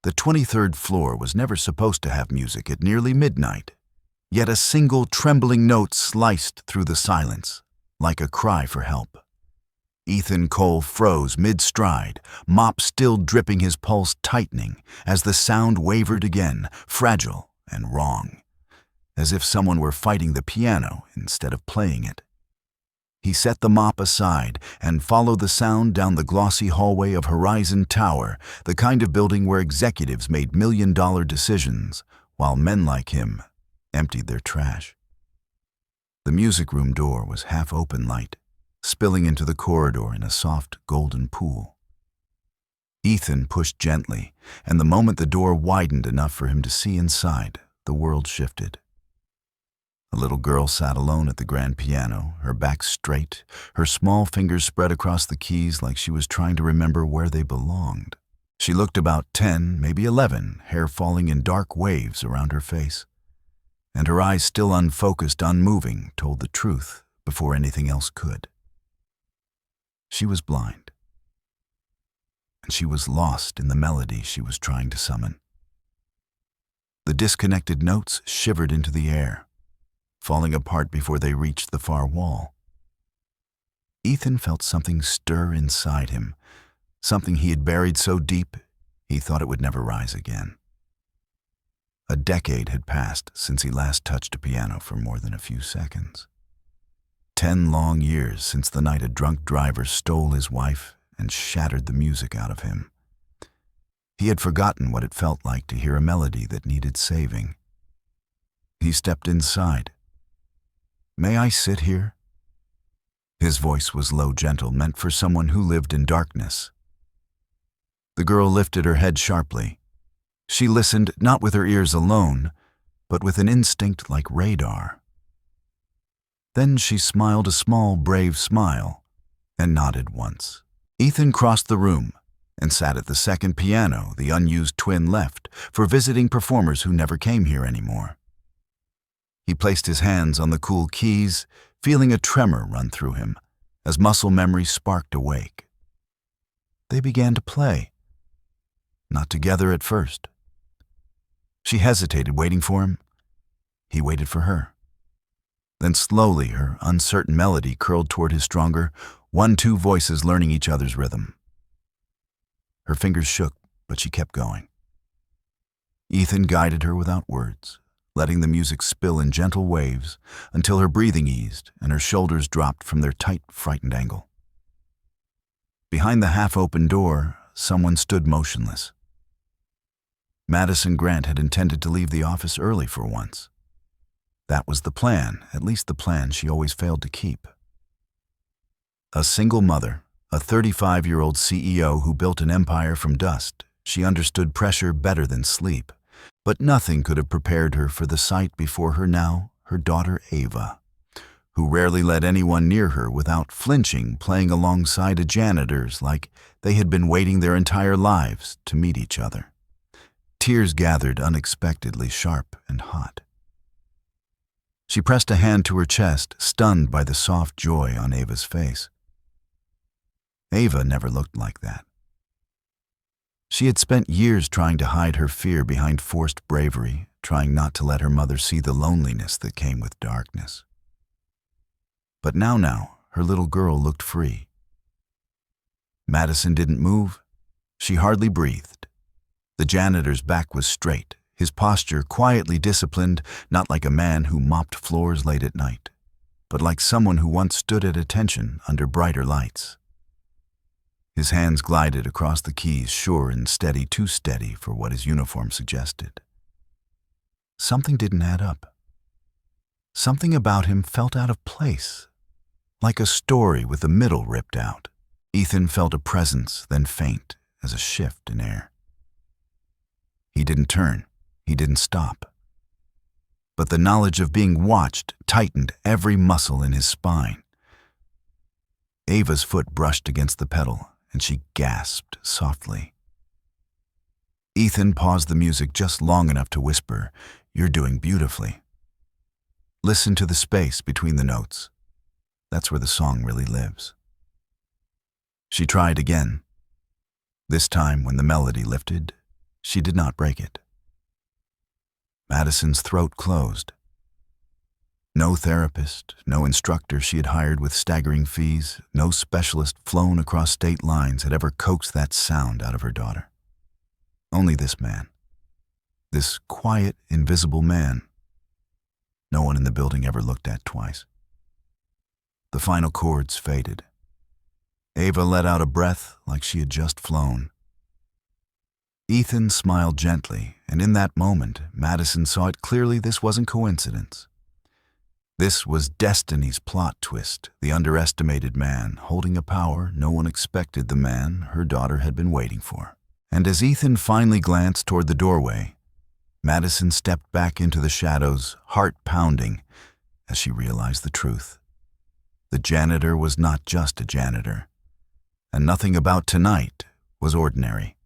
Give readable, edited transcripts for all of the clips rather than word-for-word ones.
The 23rd floor was never supposed to have music at nearly midnight, yet a single trembling note sliced through the silence, like a cry for help. Ethan Cole froze mid-stride, mop still dripping, his pulse tightening as the sound wavered again, fragile and wrong, as if someone were fighting the piano instead of playing it. He set the mop aside and followed the sound down the glossy hallway of Horizon Tower, the kind of building where executives made million-dollar decisions, while men like him emptied their trash. The music room door was half-open light, spilling into the corridor in a soft golden pool. Ethan pushed gently, and the moment the door widened enough for him to see inside, the world shifted. A little girl sat alone at the grand piano, her back straight, her small fingers spread across the keys like she was trying to remember where they belonged. She looked about 10, maybe 11, hair falling in dark waves around her face. And her eyes, still unfocused, unmoving, told the truth before anything else could. She was blind. And she was lost in the melody she was trying to summon. The disconnected notes shivered into the air, falling apart before they reached the far wall. Ethan felt something stir inside him, something he had buried so deep he thought it would never rise again. A decade had passed since he last touched a piano for more than a few seconds. 10 long years since the night a drunk driver stole his wife and shattered the music out of him. He had forgotten what it felt like to hear a melody that needed saving. He stepped inside. "May I sit here?" His voice was low, gentle, meant for someone who lived in darkness. The girl lifted her head sharply. She listened not with her ears alone, but with an instinct like radar. Then she smiled a small, brave smile and nodded once. Ethan crossed the room and sat at the second piano, the unused twin left, for visiting performers who never came here anymore. He placed his hands on the cool keys, feeling a tremor run through him as muscle memory sparked awake. They began to play. Not together at first. She hesitated, waiting for him. He waited for her. Then slowly her uncertain melody curled toward his stronger, 1-2 voices learning each other's rhythm. Her fingers shook, but she kept going. Ethan guided her without words, letting the music spill in gentle waves until her breathing eased and her shoulders dropped from their tight, frightened angle. Behind the half-open door, someone stood motionless. Madison Grant had intended to leave the office early for once. That was the plan, at least the plan she always failed to keep. A single mother, a 35-year-old CEO who built an empire from dust, she understood pressure better than sleep. But nothing could have prepared her for the sight before her now, her daughter Ava, who rarely let anyone near her without flinching, playing alongside a janitor's like they had been waiting their entire lives to meet each other. Tears gathered unexpectedly sharp and hot. She pressed a hand to her chest, stunned by the soft joy on Ava's face. Ava never looked like that. She had spent years trying to hide her fear behind forced bravery, trying not to let her mother see the loneliness that came with darkness. But now, her little girl looked free. Madison didn't move. She hardly breathed. The janitor's back was straight, his posture quietly disciplined, not like a man who mopped floors late at night, but like someone who once stood at attention under brighter lights. His hands glided across the keys, sure and steady, too steady for what his uniform suggested. Something didn't add up. Something about him felt out of place, like a story with the middle ripped out. Ethan felt a presence, then faint as a shift in air. He didn't turn. He didn't stop. But the knowledge of being watched tightened every muscle in his spine. Ava's foot brushed against the pedal, and she gasped softly. Ethan paused the music just long enough to whisper, "You're doing beautifully." Listen to the space between the notes. That's where the song really lives. She tried again. This time, when the melody lifted, She did not break it. Madison's throat closed. No therapist, no instructor she had hired with staggering fees, no specialist flown across state lines had ever coaxed that sound out of her daughter. Only this man. This quiet, invisible man. No one in the building ever looked at twice. The final chords faded. Ava let out a breath like she had just flown. Ethan smiled gently, and in that moment, Madison saw it clearly this wasn't coincidence. This was destiny's plot twist, the underestimated man holding a power no one expected the man her daughter had been waiting for. And as Ethan finally glanced toward the doorway, Madison stepped back into the shadows, heart pounding, as she realized the truth. The janitor was not just a janitor, and nothing about tonight was ordinary.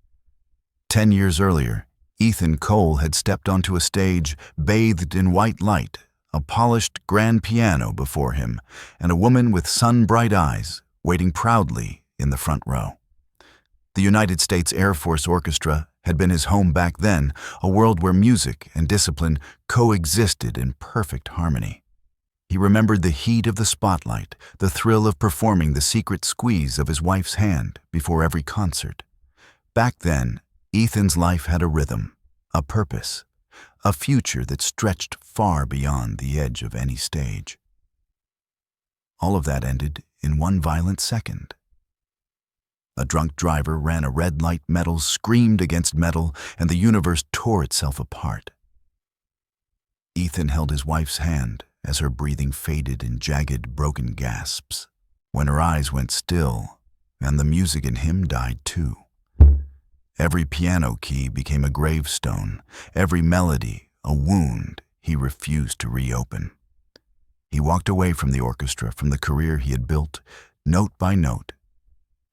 10 years earlier, Ethan Cole had stepped onto a stage bathed in white light, a polished grand piano before him, and a woman with sun-bright eyes waiting proudly in the front row. The United States Air Force Orchestra had been his home back then, a world where music and discipline coexisted in perfect harmony. He remembered the heat of the spotlight, the thrill of performing the secret squeeze of his wife's hand before every concert. Back then, Ethan's life had a rhythm, a purpose, a future that stretched far beyond the edge of any stage. All of that ended in one violent second. A drunk driver ran a red light, metal screamed against metal, and the universe tore itself apart. Ethan held his wife's hand as her breathing faded in jagged, broken gasps, when her eyes went still and the music in him died too. Every piano key became a gravestone, every melody a wound he refused to reopen. He walked away from the orchestra, from the career he had built, note by note,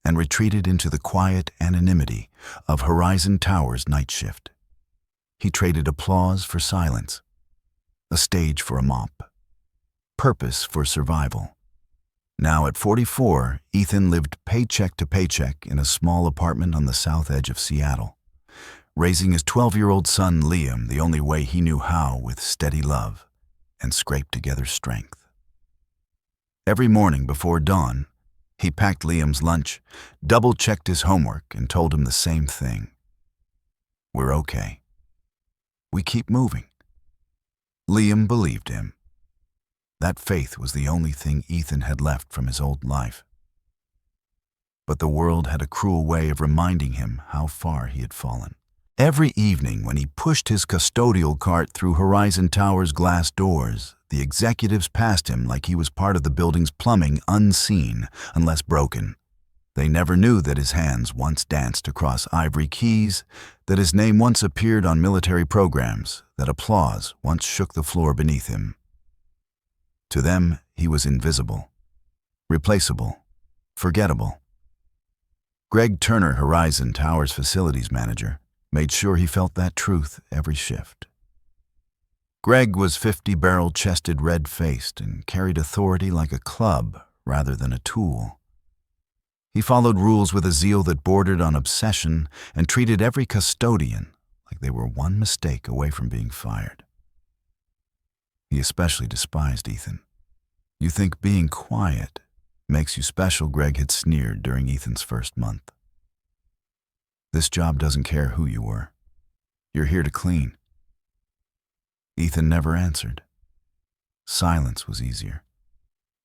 and retreated into the quiet anonymity of Horizon Tower's night shift. He traded applause for silence, a stage for a mop, purpose for survival. Now at 44, Ethan lived paycheck to paycheck in a small apartment on the south edge of Seattle, raising his 12-year-old son Liam the only way he knew how, with steady love and scraped together strength. Every morning before dawn, he packed Liam's lunch, double-checked his homework, and told him the same thing. We're okay. We keep moving. Liam believed him. That faith was the only thing Ethan had left from his old life. But the world had a cruel way of reminding him how far he had fallen. Every evening when he pushed his custodial cart through Horizon Tower's glass doors, the executives passed him like he was part of the building's plumbing, unseen unless broken. They never knew that his hands once danced across ivory keys, that his name once appeared on military programs, that applause once shook the floor beneath him. To them, he was invisible, replaceable, forgettable. Greg Turner, Horizon Tower's facilities manager, made sure he felt that truth every shift. Greg was 50 barrel-chested, red-faced, and carried authority like a club rather than a tool. He followed rules with a zeal that bordered on obsession and treated every custodian like they were one mistake away from being fired. He especially despised Ethan. You think being quiet makes you special, Greg had sneered during Ethan's first month. This job doesn't care who you were. You're here to clean. Ethan never answered. Silence was easier,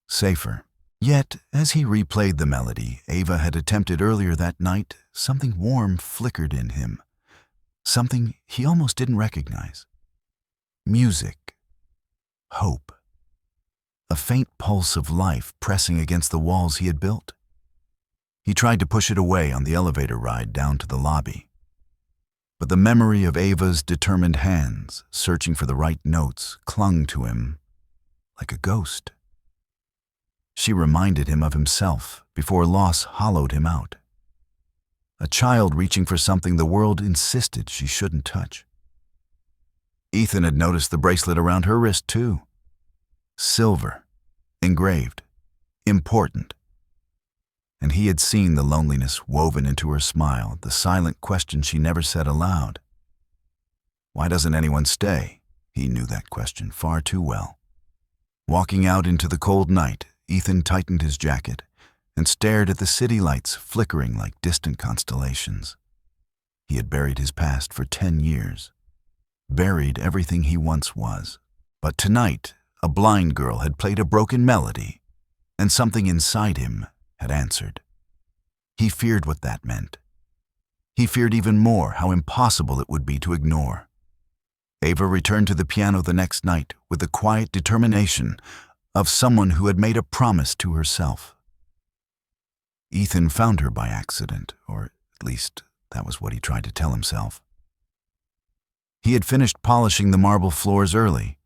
safer. Yet, as he replayed the melody Ava had attempted earlier that night, something warm flickered in him, something he almost didn't recognize. Music. Hope. A faint pulse of life pressing against the walls he had built. He tried to push it away on the elevator ride down to the lobby. But the memory of Ava's determined hands, searching for the right notes, clung to him like a ghost. She reminded him of himself before loss hollowed him out. A child reaching for something the world insisted she shouldn't touch. Ethan had noticed the bracelet around her wrist too. Silver, engraved, important. And he had seen the loneliness woven into her smile, the silent question she never said aloud. Why doesn't anyone stay? He knew that question far too well. Walking out into the cold night, Ethan tightened his jacket and stared at the city lights flickering like distant constellations. He had buried his past for 10 years, buried everything he once was. But tonight, a blind girl had played a broken melody, and something inside him had answered. He feared what that meant. He feared even more how impossible it would be to ignore. Ava returned to the piano the next night with the quiet determination of someone who had made a promise to herself. Ethan found her by accident, or at least that was what he tried to tell himself. He had finished polishing the marble floors early,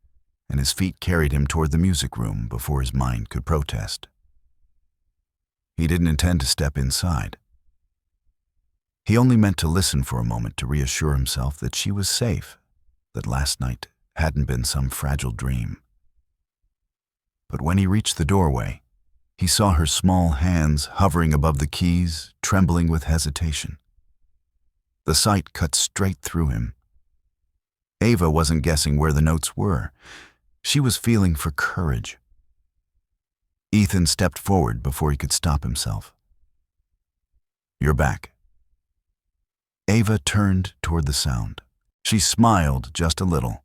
and his feet carried him toward the music room before his mind could protest. He didn't intend to step inside. He only meant to listen for a moment to reassure himself that she was safe, that last night hadn't been some fragile dream. But when he reached the doorway, he saw her small hands hovering above the keys, trembling with hesitation. The sight cut straight through him. Ava wasn't guessing where the notes were. She was feeling for courage. Ethan stepped forward before he could stop himself. "You're back." Ava turned toward the sound. She smiled just a little.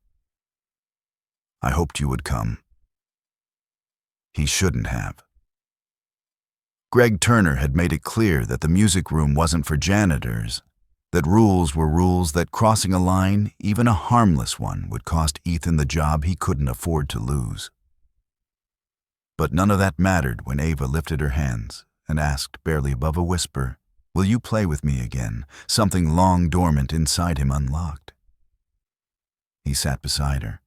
"I hoped you would come." He shouldn't have. Greg Turner had made it clear that the music room wasn't for janitors, that rules were rules, that crossing a line, even a harmless one, would cost Ethan the job he couldn't afford to lose. But none of that mattered when Ava lifted her hands and asked, barely above a whisper, "Will you play with me again?" Something long dormant inside him unlocked. He sat beside her.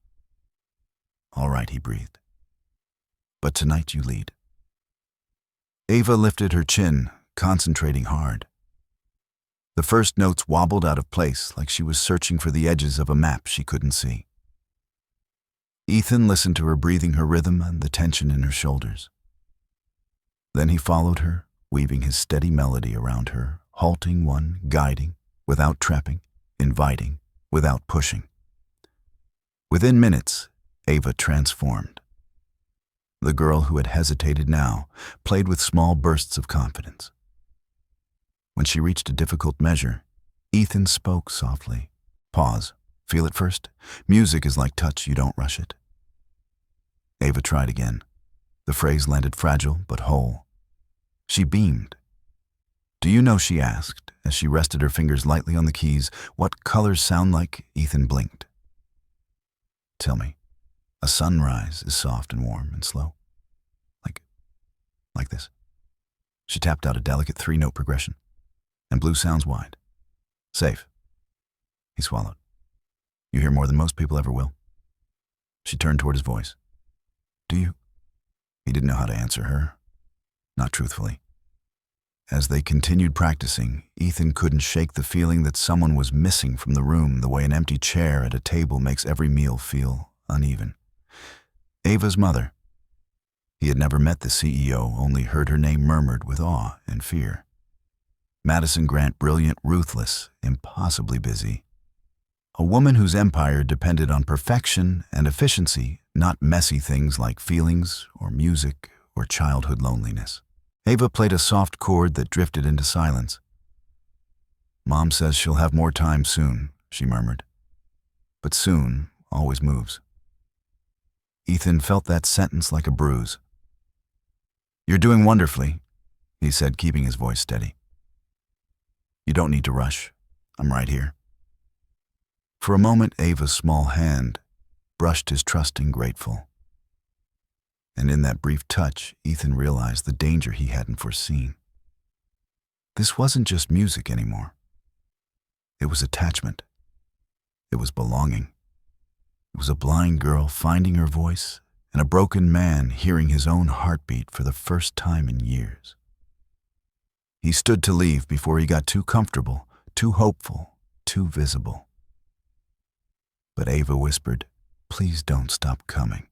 "All right," he breathed. "But tonight you lead." Ava lifted her chin, concentrating hard. The first notes wobbled out of place like she was searching for the edges of a map she couldn't see. Ethan listened to her breathing, her rhythm, and the tension in her shoulders. Then he followed her, weaving his steady melody around her, halting one, guiding, without trapping, inviting, without pushing. Within minutes, Ava transformed. The girl who had hesitated now played with small bursts of confidence. When she reached a difficult measure, Ethan spoke softly. "Pause. Feel it first. Music is like touch, you don't rush it." Ava tried again. The phrase landed fragile but whole. She beamed. "Do you know," she asked, as she rested her fingers lightly on the keys, "what colors sound like?" Ethan blinked. "Tell me." "A sunrise is soft and warm and slow. Like this." She tapped out a delicate 3-note progression. "And blue sounds wide. Safe." He swallowed. "You hear more than most people ever will." She turned toward his voice. "Do you?" He didn't know how to answer her. Not truthfully. As they continued practicing, Ethan couldn't shake the feeling that someone was missing from the room, the way an empty chair at a table makes every meal feel uneven. Ava's mother. He had never met the CEO, only heard her name murmured with awe and fear. Madison Grant, brilliant, ruthless, impossibly busy. A woman whose empire depended on perfection and efficiency, not messy things like feelings or music or childhood loneliness. Ava played a soft chord that drifted into silence. "Mom says she'll have more time soon," she murmured. But soon always moves. Ethan felt that sentence like a bruise. "You're doing wonderfully," he said, keeping his voice steady. "You don't need to rush. I'm right here." For a moment, Ava's small hand brushed his trusting, grateful. And in that brief touch, Ethan realized the danger he hadn't foreseen. This wasn't just music anymore. It was attachment. It was belonging. It was a blind girl finding her voice, and a broken man hearing his own heartbeat for the first time in years. He stood to leave before he got too comfortable, too hopeful, too visible. But Ava whispered, "Please don't stop coming."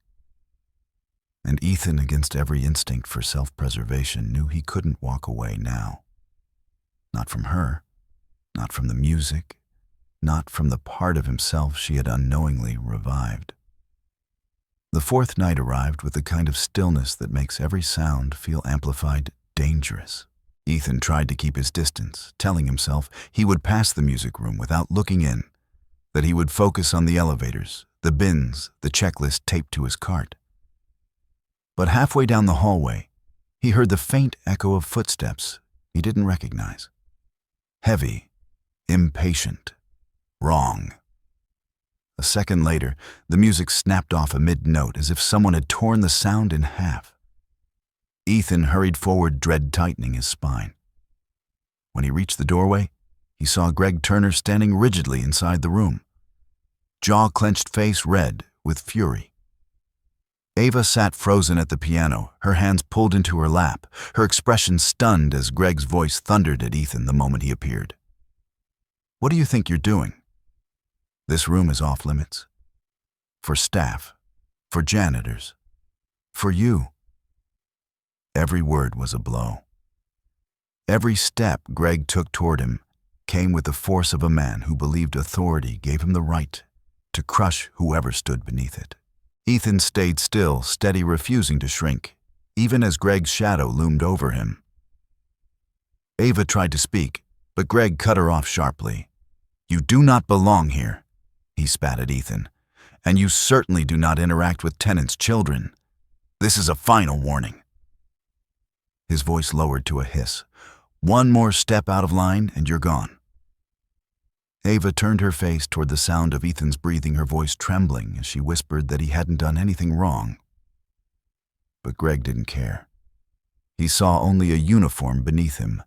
And Ethan, against every instinct for self-preservation, knew he couldn't walk away now. Not from her, not from the music, not from the part of himself she had unknowingly revived. The fourth night arrived with the kind of stillness that makes every sound feel amplified, dangerous. Ethan tried to keep his distance, telling himself he would pass the music room without looking in, that he would focus on the elevators, the bins, the checklist taped to his cart. But halfway down the hallway, he heard the faint echo of footsteps he didn't recognize. Heavy, impatient, wrong. A second later, the music snapped off a mid-note as if someone had torn the sound in half. Ethan hurried forward, dread tightening his spine. When he reached the doorway, he saw Greg Turner standing rigidly inside the room, jaw-clenched face red with fury. Ava sat frozen at the piano, her hands pulled into her lap, her expression stunned as Greg's voice thundered at Ethan the moment he appeared. "What do you think you're doing? This room is off limits. For staff, for janitors, for you." Every word was a blow. Every step Greg took toward him came with the force of a man who believed authority gave him the right to crush whoever stood beneath it. Ethan stayed still, steady, refusing to shrink, even as Greg's shadow loomed over him. Ava tried to speak, but Greg cut her off sharply. "You do not belong here," he spat at Ethan, "and you certainly do not interact with tenants' children. This is a final warning." His voice lowered to a hiss. "One more step out of line and you're gone." Ava turned her face toward the sound of Ethan's breathing, her voice trembling as she whispered that he hadn't done anything wrong. But Greg didn't care. He saw only a uniform beneath him,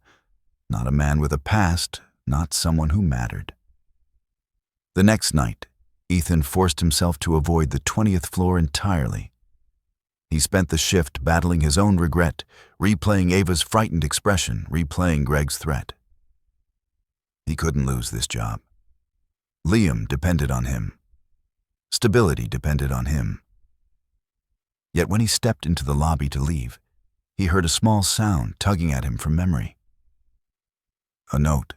not a man with a past, not someone who mattered. The next night, Ethan forced himself to avoid the 20th floor entirely. He spent the shift battling his own regret, replaying Ava's frightened expression, replaying Greg's threat. He couldn't lose this job. Liam depended on him. Stability depended on him. Yet when he stepped into the lobby to leave, he heard a small sound tugging at him from memory. A note.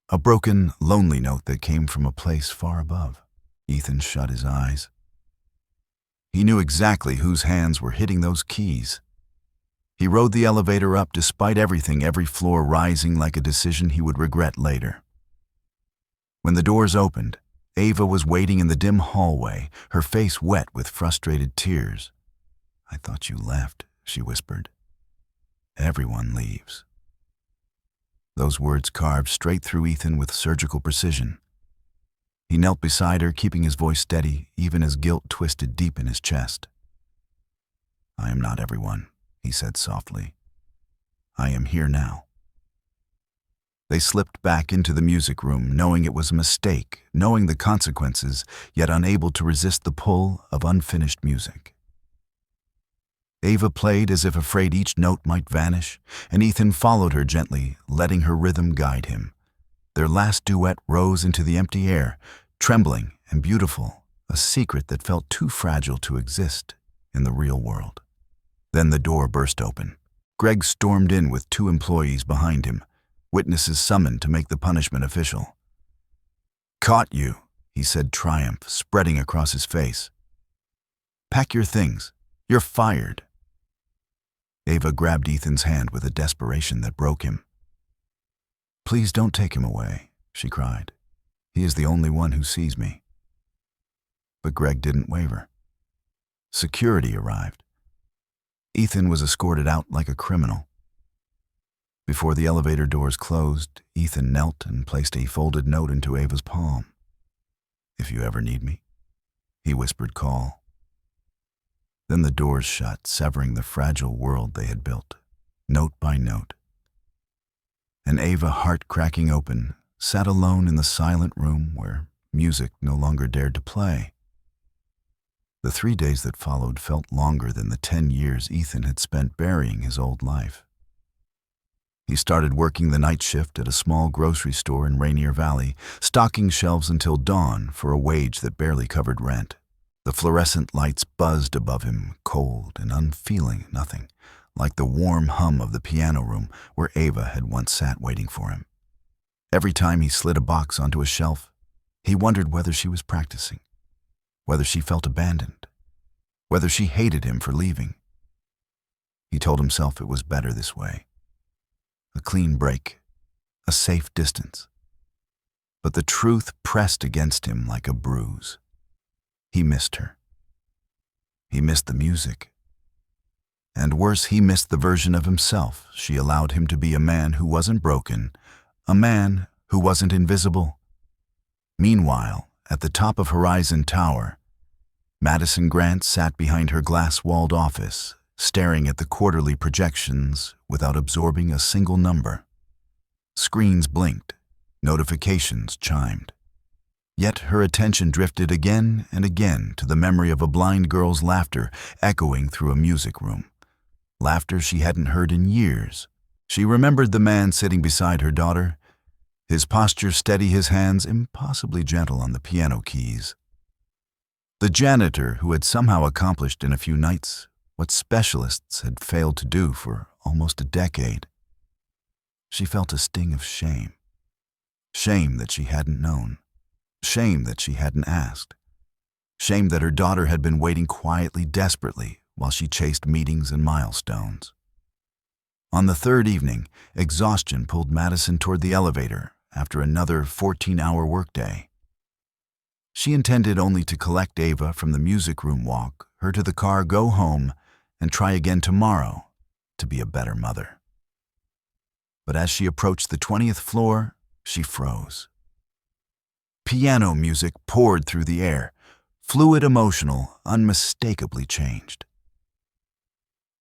A broken, lonely note that came from a place far above. Ethan shut his eyes. He knew exactly whose hands were hitting those keys. He rode the elevator up despite everything, every floor rising like a decision he would regret later. When the doors opened, Ava was waiting in the dim hallway, her face wet with frustrated tears. "I thought you left," she whispered. "Everyone leaves." Those words carved straight through Ethan with surgical precision. He knelt beside her, keeping his voice steady, even as guilt twisted deep in his chest. "I am not everyone," he said softly. "I am here now." They slipped back into the music room, knowing it was a mistake, knowing the consequences, yet unable to resist the pull of unfinished music. Ava played as if afraid each note might vanish, and Ethan followed her gently, letting her rhythm guide him. Their last duet rose into the empty air, trembling and beautiful, a secret that felt too fragile to exist in the real world. Then the door burst open. Greg stormed in with 2 employees behind him, witnesses summoned to make the punishment official. "Caught you," he said, triumph spreading across his face. "Pack your things. You're fired." Ava grabbed Ethan's hand with a desperation that broke him. "Please don't take him away," she cried. "He is the only one who sees me." But Greg didn't waver. Security arrived. Ethan was escorted out like a criminal. Before the elevator doors closed, Ethan knelt and placed a folded note into Ava's palm. "If you ever need me," he whispered, "call." Then the doors shut, severing the fragile world they had built, note by note. And Ava, heart cracking open, sat alone in the silent room where music no longer dared to play. The 3 days that followed felt longer than the 10 years Ethan had spent burying his old life. He started working the night shift at a small grocery store in Rainier Valley, stocking shelves until dawn for a wage that barely covered rent. The fluorescent lights buzzed above him, cold and unfeeling nothing, like the warm hum of the piano room where Ava had once sat waiting for him. Every time he slid a box onto a shelf, He wondered whether she was practicing, whether she felt abandoned, whether she hated him for leaving. He told himself it was better this way. A clean break, a safe distance. But the truth pressed against him like a bruise. He missed her. He missed the music. And worse, he missed the version of himself she allowed him to be, a man who wasn't broken, a man who wasn't invisible. Meanwhile, at the top of Horizon Tower, Madison Grant sat behind her glass-walled office, staring at the quarterly projections without absorbing a single number. Screens blinked, notifications chimed. Yet her attention drifted again and again to the memory of a blind girl's laughter echoing through a music room. Laughter she hadn't heard in years. She remembered the man sitting beside her daughter, his posture steady, his hands impossibly gentle on the piano keys. The janitor who had somehow accomplished in a few nights what specialists had failed to do for almost a decade. She felt a sting of shame. Shame that she hadn't known. Shame that she hadn't asked. Shame that her daughter had been waiting quietly, desperately, while she chased meetings and milestones. On the third evening, exhaustion pulled Madison toward the elevator after another 14-hour workday. She intended only to collect Ava from the music room, walk her to the car, go home, and try again tomorrow to be a better mother. But as she approached the 20th floor, she froze. Piano music poured through the air, fluid, emotional, unmistakably changed.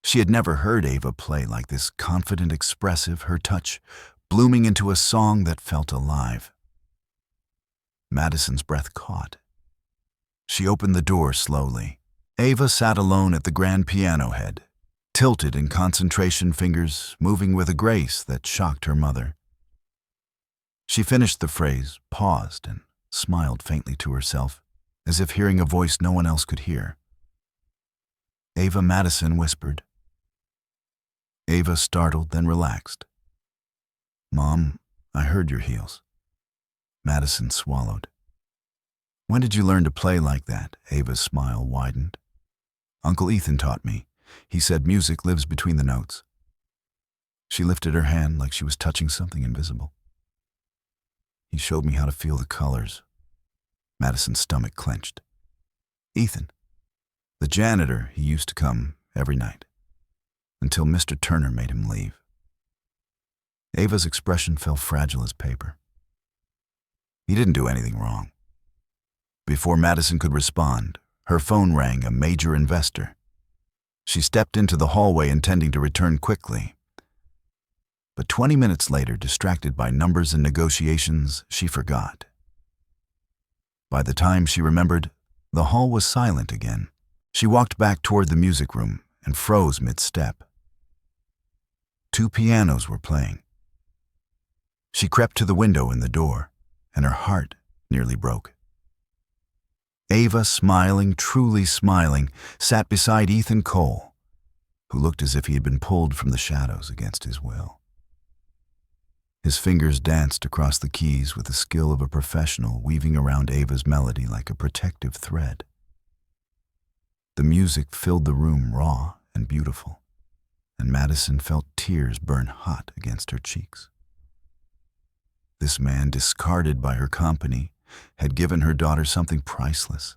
She had never heard Ava play like this, confident, expressive, her touch blooming into a song that felt alive. Madison's breath caught. She opened the door slowly. Ava sat alone at the grand piano head, tilted in concentration, fingers moving with a grace that shocked her mother. She finished the phrase, paused, and smiled faintly to herself, as if hearing a voice no one else could hear. Ava, Madison whispered. Ava startled, then relaxed. Mom, I heard your heels. Madison swallowed. When did you learn to play like that? Ava's smile widened. Uncle Ethan taught me. He said music lives between the notes. She lifted her hand like she was touching something invisible. He showed me how to feel the colors. Madison's stomach clenched. Ethan, the janitor, he used to come every night, until Mr. Turner made him leave. Ava's expression fell fragile as paper. He didn't do anything wrong. Before Madison could respond, her phone rang, a major investor. She stepped into the hallway intending to return quickly. But 20 minutes later, distracted by numbers and negotiations, she forgot. By the time she remembered, the hall was silent again. She walked back toward the music room and froze mid-step. 2 pianos were playing. She crept to the window in the door, and her heart nearly broke. Ava, smiling, truly smiling, sat beside Ethan Cole, who looked as if he had been pulled from the shadows against his will. His fingers danced across the keys with the skill of a professional, weaving around Ava's melody like a protective thread. The music filled the room raw and beautiful, and Madison felt tears burn hot against her cheeks. This man, discarded by her company, had given her daughter something priceless.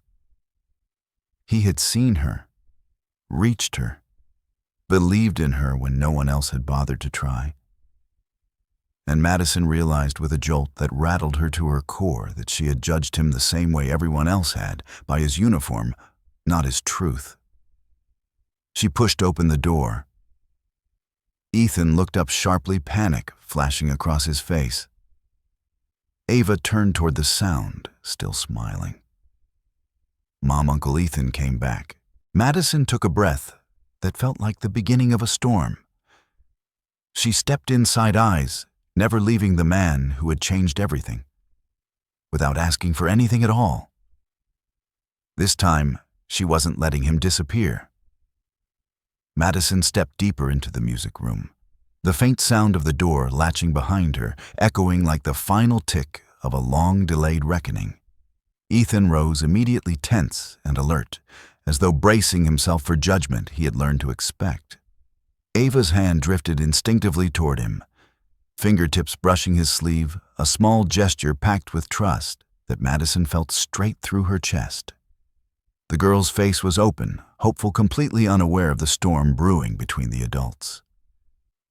He had seen her, reached her, believed in her when no one else had bothered to try. And Madison realized with a jolt that rattled her to her core that she had judged him the same way everyone else had, by his uniform, not his truth. She pushed open the door. Ethan looked up sharply, panic flashing across his face. Ava turned toward the sound, still smiling. Mom, Uncle Ethan came back. Madison took a breath that felt like the beginning of a storm. She stepped inside eyes, never leaving the man who had changed everything, without asking for anything at all. This time, she wasn't letting him disappear. Madison stepped deeper into the music room, the faint sound of the door latching behind her, echoing like the final tick of a long-delayed reckoning. Ethan rose immediately tense and alert, as though bracing himself for judgment he had learned to expect. Ava's hand drifted instinctively toward him, fingertips brushing his sleeve, a small gesture packed with trust that Madison felt straight through her chest. The girl's face was open, hopeful, completely unaware of the storm brewing between the adults.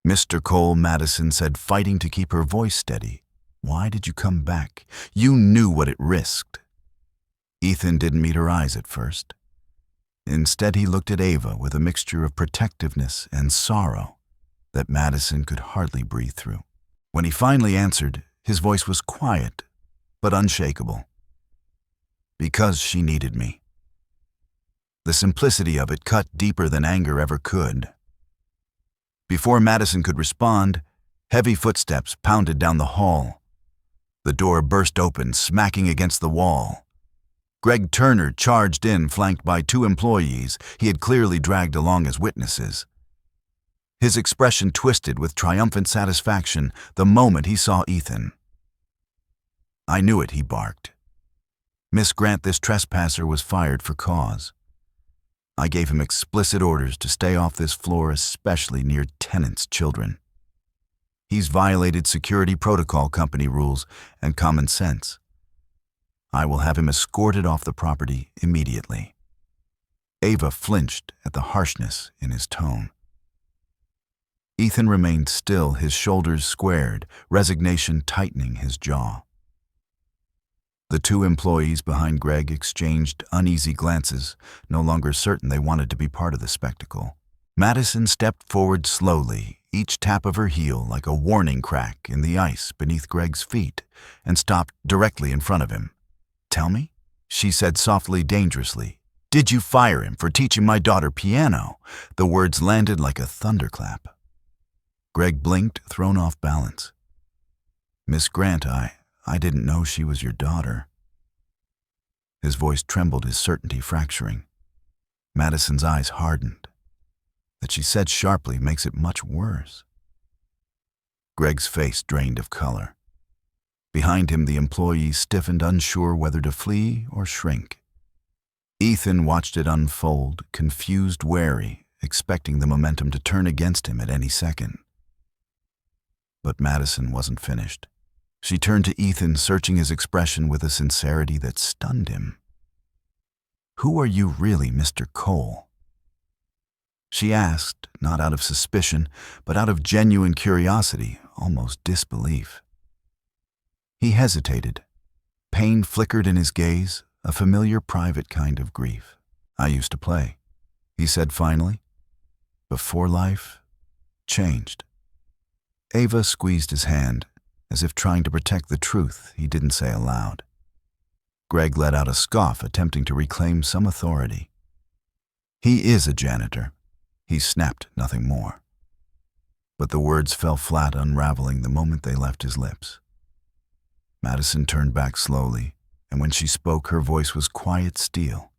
"Mr. Cole," Madison said, fighting to keep her voice steady, "why did you come back? You knew what it risked." Ethan didn't meet her eyes at first. Instead, he looked at Ava with a mixture of protectiveness and sorrow that Madison could hardly breathe through. When he finally answered, his voice was quiet but unshakable. "Because she needed me." The simplicity of it cut deeper than anger ever could. Before Madison could respond, heavy footsteps pounded down the hall. The door burst open, smacking against the wall. Greg Turner charged in, flanked by 2 employees he had clearly dragged along as witnesses. His expression twisted with triumphant satisfaction the moment he saw Ethan. "I knew it," he barked. "Miss Grant, this trespasser was fired for cause. I gave him explicit orders to stay off this floor, especially near tenants' children. He's violated security protocol company rules and common sense. I will have him escorted off the property immediately." Ava flinched at the harshness in his tone. Ethan remained still, his shoulders squared, resignation tightening his jaw. The 2 employees behind Greg exchanged uneasy glances, no longer certain they wanted to be part of the spectacle. Madison stepped forward slowly, each tap of her heel like a warning crack in the ice beneath Greg's feet, and stopped directly in front of him. "Tell me," she said softly, dangerously, "did you fire him for teaching my daughter piano?" The words landed like a thunderclap. Greg blinked, thrown off balance. "Miss Grant, I didn't know she was your daughter." His voice trembled, his certainty fracturing. Madison's eyes hardened. That she said sharply makes it much worse. Greg's face drained of color. Behind him, the employee stiffened, unsure whether to flee or shrink. Ethan watched it unfold, confused, wary, expecting the momentum to turn against him at any second. But Madison wasn't finished. She turned to Ethan, searching his expression with a sincerity that stunned him. "Who are you really, Mr. Cole?" She asked, not out of suspicion, but out of genuine curiosity, almost disbelief. He hesitated. Pain flickered in his gaze, a familiar private kind of grief. "I used to play," he said finally, "before life changed." Ava squeezed his hand, as if trying to protect the truth he didn't say aloud. Greg let out a scoff, attempting to reclaim some authority. "He is a janitor." He snapped nothing more. But the words fell flat, unraveling the moment they left his lips. Madison turned back slowly, and when she spoke, her voice was quiet steel.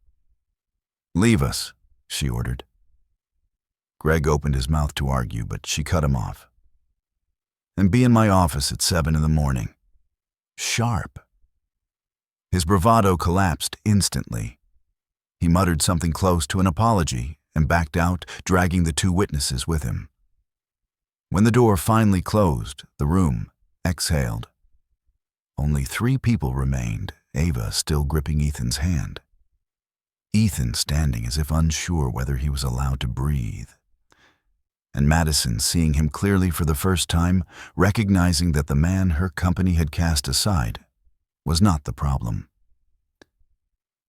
"Leave us," she ordered. Greg opened his mouth to argue, but she cut him off. "And be in my office at 7 in the morning. Sharp." His bravado collapsed instantly. He muttered something close to an apology and backed out, dragging the 2 witnesses with him. When the door finally closed, the room exhaled. Only 3 people remained, Ava still gripping Ethan's hand. Ethan standing as if unsure whether he was allowed to breathe. And Madison, seeing him clearly for the first time, recognizing that the man her company had cast aside was not the problem.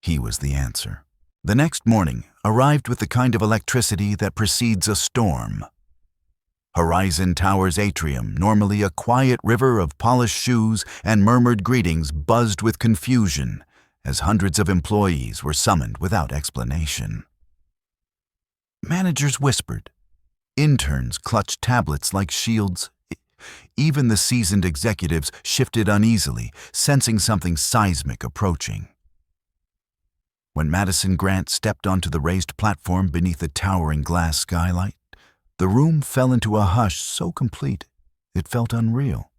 He was the answer. The next morning arrived with the kind of electricity that precedes a storm. Horizon Tower's atrium, normally a quiet river of polished shoes and murmured greetings, buzzed with confusion as hundreds of employees were summoned without explanation. Managers whispered. Interns clutched tablets like shields. Even the seasoned executives shifted uneasily, sensing something seismic approaching. When Madison Grant stepped onto the raised platform beneath the towering glass skylight, the room fell into a hush so complete it felt unreal.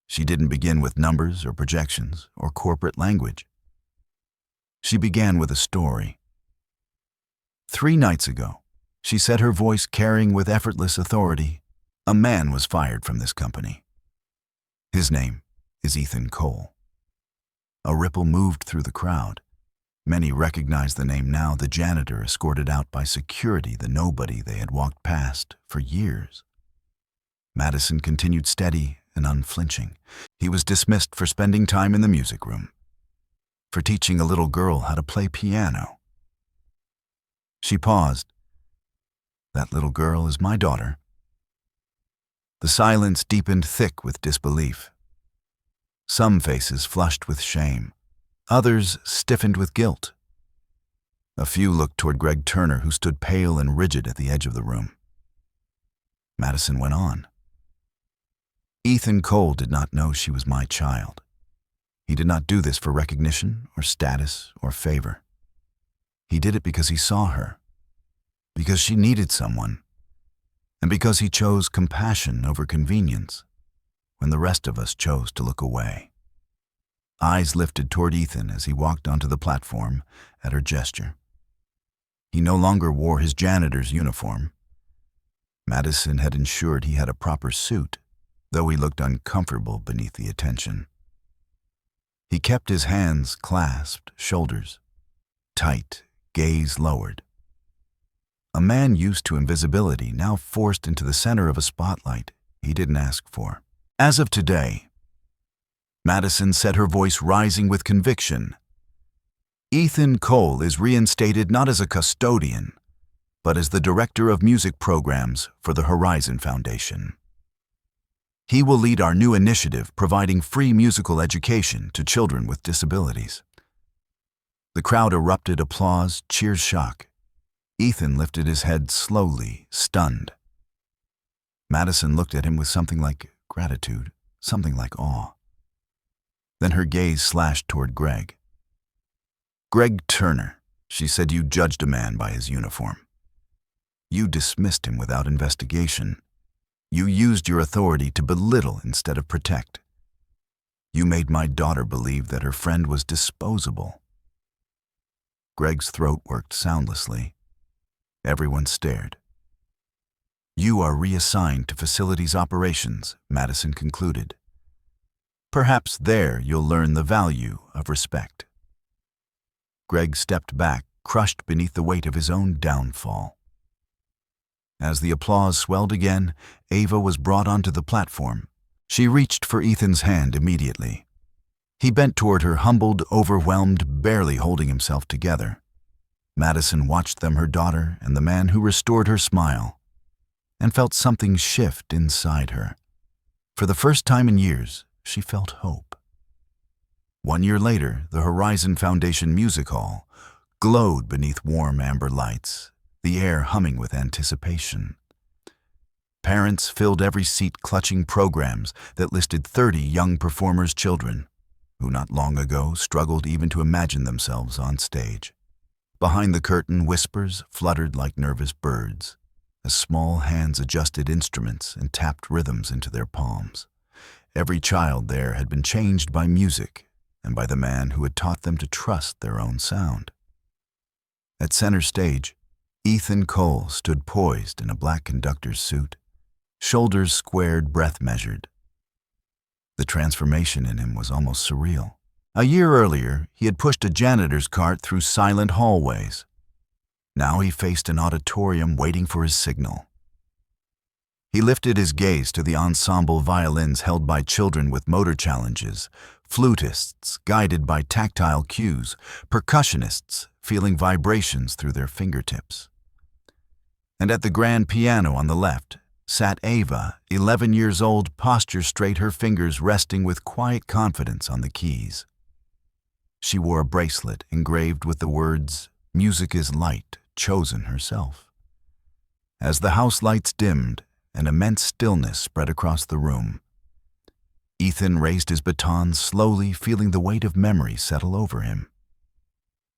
She didn't begin with numbers or projections or corporate language. She began with a story. 3 nights ago, she said, her voice carrying with effortless authority, a man was fired from this company. His name is Ethan Cole. A ripple moved through the crowd. Many recognized the name now, the janitor escorted out by security, the nobody they had walked past for years. Madison continued steady and unflinching. He was dismissed for spending time in the music room, for teaching a little girl how to play piano. She paused. That little girl is my daughter. The silence deepened thick with disbelief. Some faces flushed with shame. Others stiffened with guilt. A few looked toward Greg Turner, who stood pale and rigid at the edge of the room. Madison went on. Ethan Cole did not know she was my child. He did not do this for recognition or status or favor. He did it because he saw her, because she needed someone, and because he chose compassion over convenience when the rest of us chose to look away. Eyes lifted toward Ethan as he walked onto the platform at her gesture. He no longer wore his janitor's uniform. Madison had ensured he had a proper suit, though he looked uncomfortable beneath the attention. He kept his hands clasped, shoulders tight, gaze lowered. A man used to invisibility, now forced into the center of a spotlight he didn't ask for. As of today, Madison said, her voice rising with conviction, Ethan Cole is reinstated not as a custodian, but as the director of music programs for the Horizon Foundation. He will lead our new initiative providing free musical education to children with disabilities. The crowd erupted applause, cheers, shock. Ethan lifted his head slowly, stunned. Madison looked at him with something like gratitude, something like awe. Then her gaze slashed toward Greg. Greg Turner, she said, you judged a man by his uniform. You dismissed him without investigation. You used your authority to belittle instead of protect. You made my daughter believe that her friend was disposable. Greg's throat worked soundlessly. Everyone stared. You are reassigned to facilities operations, Madison concluded. Perhaps there you'll learn the value of respect. Greg stepped back, crushed beneath the weight of his own downfall. As the applause swelled again, Ava was brought onto the platform. She reached for Ethan's hand immediately. He bent toward her, humbled, overwhelmed, barely holding himself together. Madison watched them, her daughter and the man who restored her smile, and felt something shift inside her. For the first time in years, she felt hope. 1 year later, the Horizon Foundation Music Hall glowed beneath warm amber lights, the air humming with anticipation. Parents filled every seat, clutching programs that listed 30 young performers' children, who not long ago struggled even to imagine themselves on stage. Behind the curtain, whispers fluttered like nervous birds, as small hands adjusted instruments and tapped rhythms into their palms. Every child there had been changed by music and by the man who had taught them to trust their own sound. At center stage, Ethan Cole stood poised in a black conductor's suit, shoulders squared, breath measured. The transformation in him was almost surreal. A year earlier, he had pushed a janitor's cart through silent hallways. Now he faced an auditorium waiting for his signal. He lifted his gaze to the ensemble violins held by children with motor challenges, flutists guided by tactile cues, percussionists feeling vibrations through their fingertips. And at the grand piano on the left sat Ava, 11 years old, posture straight, her fingers resting with quiet confidence on the keys. She wore a bracelet engraved with the words, "Music is light, chosen herself." As the house lights dimmed, an immense stillness spread across the room. Ethan raised his baton slowly, feeling the weight of memory settle over him.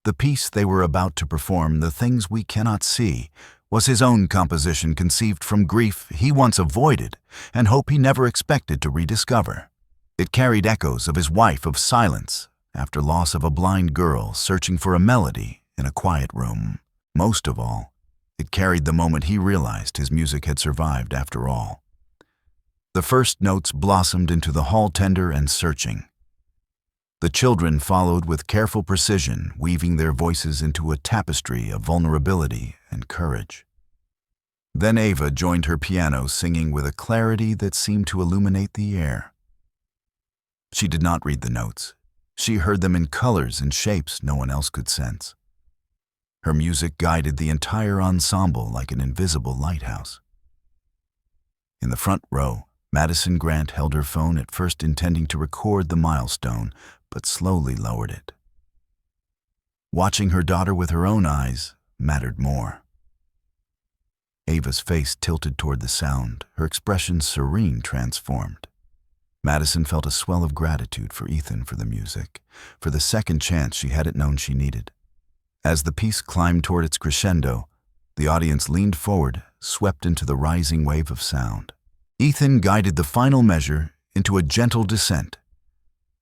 The piece they were about to perform, "The Things We Cannot See," was his own composition, conceived from grief he once avoided and hope he never expected to rediscover. It carried echoes of his wife of silence, after loss of a blind girl searching for a melody in a quiet room. Most of all, it carried the moment he realized his music had survived after all. The first notes blossomed into the hall tender and searching. The children followed with careful precision, weaving their voices into a tapestry of vulnerability and courage. Then Ava joined her piano, singing with a clarity that seemed to illuminate the air. She did not read the notes. She heard them in colors and shapes no one else could sense. Her music guided the entire ensemble like an invisible lighthouse. In the front row, Madison Grant held her phone, at first intending to record the milestone, but slowly lowered it. Watching her daughter with her own eyes mattered more. Ava's face tilted toward the sound, her expression serene, transformed. Madison felt a swell of gratitude for Ethan for the music, for the second chance she hadn't known she needed. As the piece climbed toward its crescendo, the audience leaned forward, swept into the rising wave of sound. Ethan guided the final measure into a gentle descent,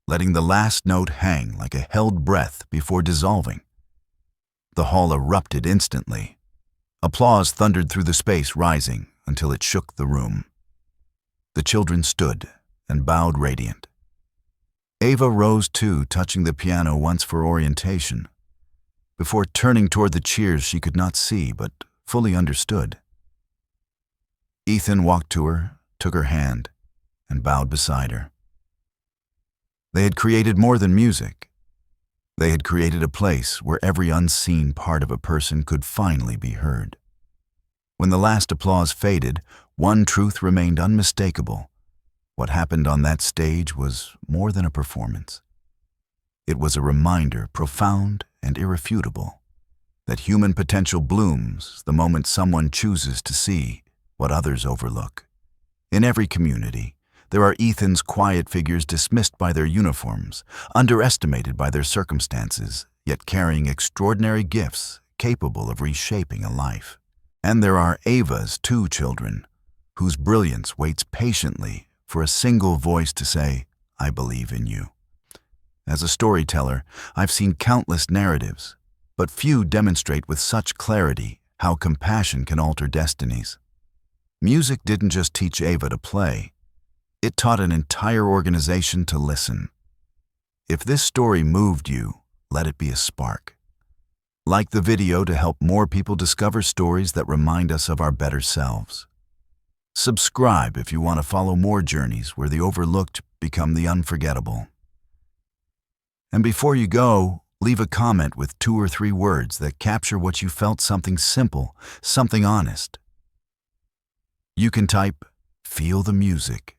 letting the last note hang like a held breath before dissolving. The hall erupted instantly. Applause thundered through the space, rising until it shook the room. The children stood and bowed radiant. Ava rose too, touching the piano once for orientation, before turning toward the cheers she could not see but fully understood. Ethan walked to her, took her hand, and bowed beside her. They had created more than music. They had created a place where every unseen part of a person could finally be heard. When the last applause faded, one truth remained unmistakable. What happened on that stage was more than a performance. It was a reminder, profound and irrefutable, that human potential blooms the moment someone chooses to see what others overlook. In every community, there are Ethans, quiet figures dismissed by their uniforms, underestimated by their circumstances, yet carrying extraordinary gifts capable of reshaping a life. And there are Ava's, two children, whose brilliance waits patiently for a single voice to say, "I believe in you." As a storyteller, I've seen countless narratives, but few demonstrate with such clarity how compassion can alter destinies. Music didn't just teach Ava to play. It taught an entire organization to listen. If this story moved you, let it be a spark. Like the video to help more people discover stories that remind us of our better selves. Subscribe if you want to follow more journeys where the overlooked become the unforgettable. And before you go, leave a comment with 2 or 3 words that capture what you felt, something simple, something honest. You can type, "Feel the music,"